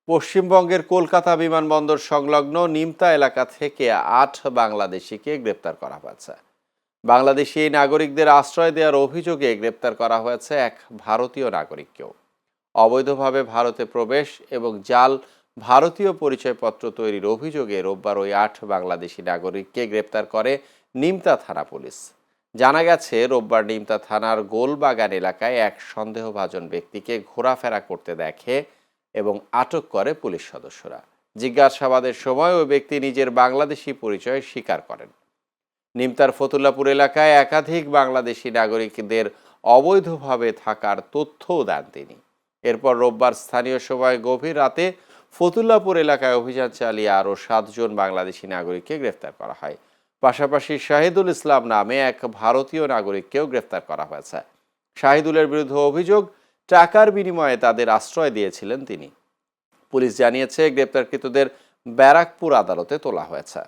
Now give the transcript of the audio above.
পশ্চিমবঙ্গের কলকাতা বিমানবন্দর সংলগ্ন নিমতা এলাকা থেকে ৮ বাংলাদেশিকে গ্রেপ্তার করা হয়েছে। বাংলাদেশি এই নাগরিকদের আশ্রয় দেওয়ার অভিযোগে গ্রেপ্তার করা হয়েছে এক ভারতীয় নাগরিককেও। অবৈধভাবে ভারতে প্রবেশ এবং জাল ভারতীয় পরিচয়পত্র তৈরির অভিযোগে রোববার ওই ৮ বাংলাদেশি নাগরিককে গ্রেপ্তার করে নিমতা থানা পুলিশ। জানা গেছে, রোববার নিমতা থানার গোলবাগান এলাকায় এক সন্দেহভাজন ব্যক্তিকে ঘোরাফেরা করতে দেখে এবং আটক করে পুলিশ সদস্যরা। জিজ্ঞাসাবাদের সময় ওই ব্যক্তি নিজের বাংলাদেশি পরিচয় স্বীকার করেন। নিমতার ফতুল্লাপুর এলাকায় একাধিক বাংলাদেশি নাগরিকদের অবৈধভাবে থাকার তথ্যও দেন তিনি। এরপর রোববার স্থানীয় সময় গভীর রাতে ফতুল্লাপুর এলাকায় অভিযান চালিয়ে আরও ৭ জন বাংলাদেশি নাগরিককে গ্রেফতার করা হয়। পাশাপাশি শাহিদুল ইসলাম নামে এক ভারতীয় নাগরিককেও গ্রেফতার করা হয়েছে। শাহিদুলের বিরুদ্ধে অভিযোগ, টাকার বিনিময়ে তাদের আশ্রয় দিয়েছিলেন তিনি। পুলিশ জানিয়েছে, গ্রেপ্তারকৃতদের ব্যারাকপুর আদালতে তোলা হয়েছে।